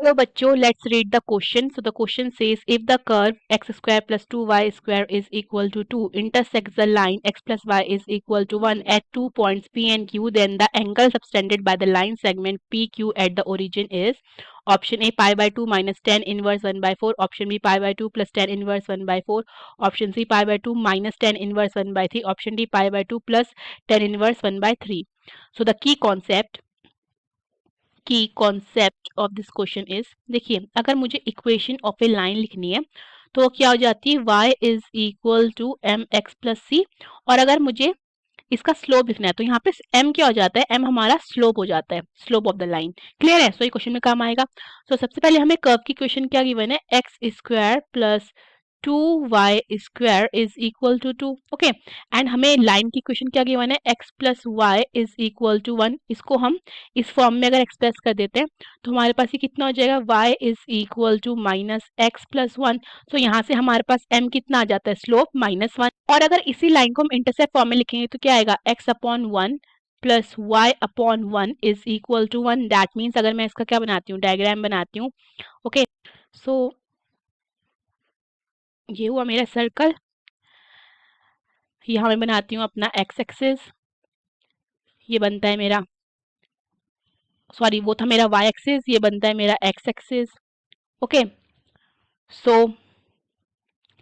So बच्चों, let's read the question. So the question says, if the curve x square plus 2y square is equal to 2 intersects the line x plus y is equal to 1 at 2 points P and Q, then the angle subtended by the line segment PQ at the origin is option A pi by 2 minus tan inverse 1 by 4, option B pi by 2 plus tan inverse 1 by 4, option C pi by 2 minus tan inverse 1 by 3, option D pi by 2 plus tan inverse 1 by 3. So the key concept of this question is, देखिए अगर मुझे equation of A line लिखनी है तो वो क्या हो जाती है, y is equal to m x plus c, और अगर मुझे इसका स्लोप लिखना है तो यहाँ पे m क्या हो जाता है, m हमारा स्लोप हो जाता है, slope of the line. Clear है? सो ये क्वेश्चन में काम आएगा। सो सबसे पहले हमें कर्व की इक्वेशन क्या गिवन है, x square plus 2y square is equal to 2। Okay, and हमें लाइन की इक्वेशन क्या गिवन है, x plus y is equal to 1। इसको हम इस फॉर्म में अगर एक्सप्रेस कर देते हैं तो हमारे पास ये कितना हो जाएगा, y is equal to minus x plus 1। तो यहाँ से हमारे पास m कितना आ जाता है, स्लोप -1। और अगर इसी लाइन को हम इंटरसेप्ट फॉर्म में लिखेंगे तो क्या आएगा, x upon 1 plus y upon 1 is equal to 1। That means अगर मैं इसका क्या बनाती हूँ, डायग्राम बनाती हूँ। ओके, सो ये हुआ मेरा सर्कल, यहाँ मैं बनाती हूँ अपना एक्स एक्सिस, ये बनता है मेरा, सॉरी वो था मेरा वाई एक्सिस, ये बनता है मेरा एक्स एक्सिस। ओके, सो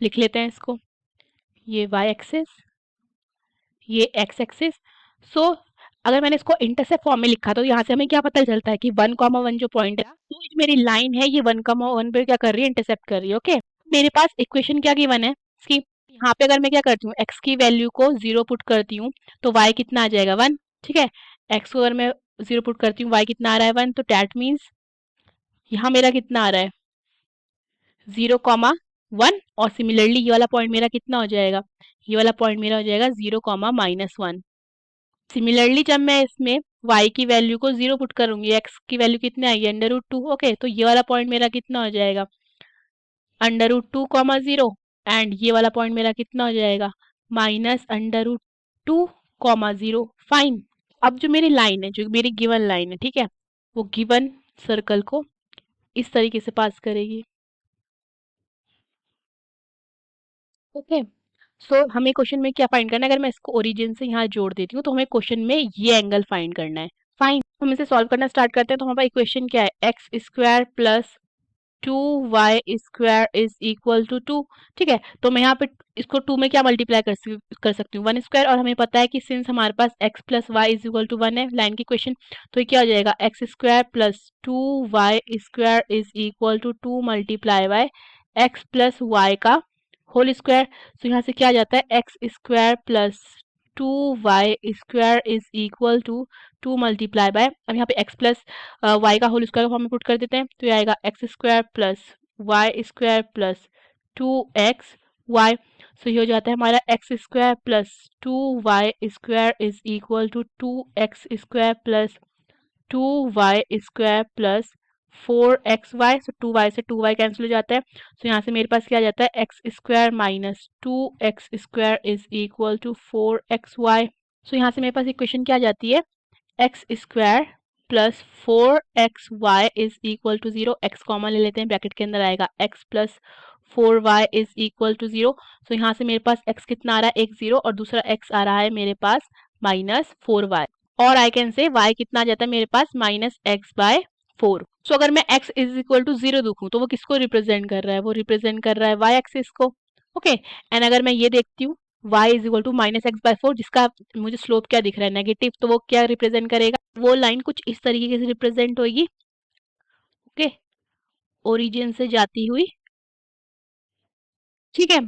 लिख लेते हैं इसको, ये वाई एक्सिस, ये एक्स एक्सिस। सो अगर मैंने इसको इंटरसेप्ट फॉर्म में लिखा तो यहाँ से हमें क्या पता चलता है कि 1,1 जो पॉइंट है, तो जो मेरी लाइन है ये 1,1 पे क्या कर रही है, इंटरसेप्ट कर रही है। ओके, मेरे पास इक्वेशन क्या गिवन है इसकी, यहाँ पे अगर मैं क्या करती हूँ, x की वैल्यू को 0 पुट करती हूँ तो y कितना आ जाएगा, 1। ठीक है, x को अगर मैं 0 पुट करती हूँ, y कितना आ रहा है, 1। तो डैट मीन्स यहाँ मेरा कितना आ रहा है, 0,1। और सिमिलरली ये वाला पॉइंट मेरा कितना हो जाएगा, ये वाला पॉइंट मेरा हो जाएगा 0,-1। सिमिलरली जब मैं इसमें y की वैल्यू को 0 पुट करूंगी, x की वैल्यू कितनी आएगी, √2। ओके, तो ये वाला पॉइंट मेरा कितना हो जाएगा, √2,0, एंड ये वाला पॉइंट मेरा कितना हो जाएगा, -√2,0। फाइन। अब जो मेरी लाइन है, जो मेरी गिवन लाइन है, ठीक है, वो गिवन सर्कल को इस तरीके से पास करेगी। ओके, सो हमें क्वेश्चन में क्या फाइंड करना है, अगर मैं इसको ओरिजिन से यहाँ जोड़ देती हूँ तो हमें क्वेश्चन में ये एंगल फाइंड करना है। फाइन, हम इसे सॉल्व करना स्टार्ट करते हैं। तो हमारा इक्वेशन क्या है, x square plus 2y square is equal to 2। ठीक है, तो मैं यहाँ पे इसको 2 में क्या मल्टीप्लाई कर सकती हूँ, 1 स्क्वायर। और हमें पता है कि सिंस हमारे पास x plus y is equal to 1 है लाइन की क्वेश्चन, तो ये क्या हो जाएगा, x square plus 2y square is equal to 2 multiply by x plus y का होल स्क्वायर। तो यहाँ से क्या आ जाता है, x square plus 2y square is equal to 2 multiply by, अब यहाँ पे x प्लस y का होल स्क्वायर फॉर्म में पुट कर देते हैं तो ये आएगा x square plus y square plus 2xy। So ये हो जाता है हमारा x square plus 2y square is equal to 2x square plus 2y square plus 4xy। So 2y से 2y कैंसिल हो जाता है। सो यहाँ से मेरे पास क्या आ जाता है, x square minus 2x square is equal to 4xy। So यहाँ से मेरे पास इक्वेशन क्या आ जाती है, x square plus 4xy is equal to 0। X common ले लेते हैं, ब्रैकेट के अंदर आएगा x plus 4y is equal to 0। So यहाँ से मेरे पास x कितना आ रहा है, एक 0, और दूसरा x आ रहा है मेरे पास -4y। और आई कैन से y कितना आ जाता है मेरे पास, -x/4। सो अगर मैं x इज इक्वल टू 0 देखूं तो वो किसको रिप्रेजेंट कर रहा है, वो रिप्रेजेंट कर रहा है y एक्सिस को। ओके, एंड अगर मैं ये देखती हूँ y is equal to -x/4, जिसका मुझे स्लोप क्या दिख रहा है, नेगेटिव, तो वो क्या रिप्रेजेंट करेगा, वो लाइन कुछ इस तरीके से रिप्रेजेंट होगी। ओके, ओरिजिन से जाती हुई। ठीक है,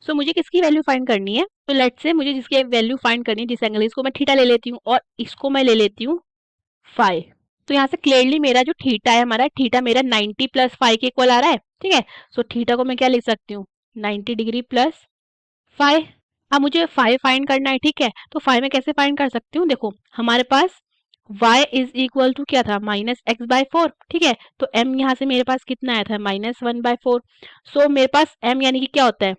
सो मुझे किसकी वैल्यू फाइंड करनी है, तो लेट्स से मुझे जिसकी वैल्यू फाइंड करनी है, जिस एंगल, इसको मैं थीटा ले लेती हूँ और इसको मैं ले लेती हूँ फाई। तो यहाँ से क्लियरली मेरा जो थीटा है, हमारा थीटा मेरा 90 प्लस फाई के इक्वल आ रहा है। ठीक है, सो थीटा को मैं क्या लिख सकती हूँ, 90 डिग्री प्लस फाई। अब मुझे फाई फाइंड करना है। ठीक है, तो फाई में कैसे फाइंड कर सकती हूँ, देखो हमारे पास y इज इक्वल टू क्या था, -x/4। ठीक है, तो m यहाँ से मेरे पास कितना आया था, -1/4। सो मेरे पास m यानी कि क्या होता है,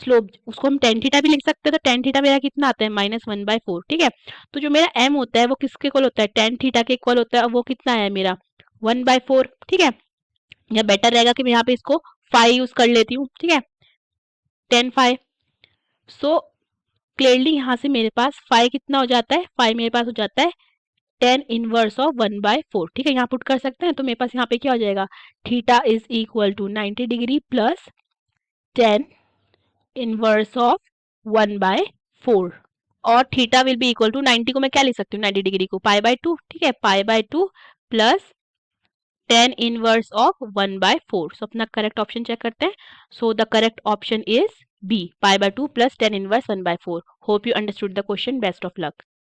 स्लोप, उसको हम टेन थीटा भी लिख सकते हैं। तो टेन थीटा मेरा कितना आता है, -1/4। ठीक है, तो जो मेरा m होता है वो किसके इक्वल होता है, टेन थीटा के इक्वल होता है, और वो कितना है मेरा 1/4। ठीक है, या बेटर रहेगा कि मैं यहाँ पे इसको 5 यूज कर लेती हूँ, ठीक है, 10 5। सो क्लियरली यहाँ से मेरे पास 5 कितना हो जाता है, 5 मेरे पास हो जाता है 10 इनवर्स ऑफ 1/4, ठीक है, यहाँ पुट कर सकते हैं। तो मेरे पास यहाँ पे क्या हो जाएगा, theta is equal to 90 degree plus 10 inverse of 1/4, और theta will be equal to 90 को मैं क्या लिख सकती हूँ, 90 डिग्री को π/2, ठीक है, π/2 प्लस 10 इनवर्स ऑफ 1/4। सो अपना करेक्ट ऑप्शन चेक करते हैं। So the correct option is B, π/2 plus 10 inverse 1/4। Hope you understood the question. Best of luck.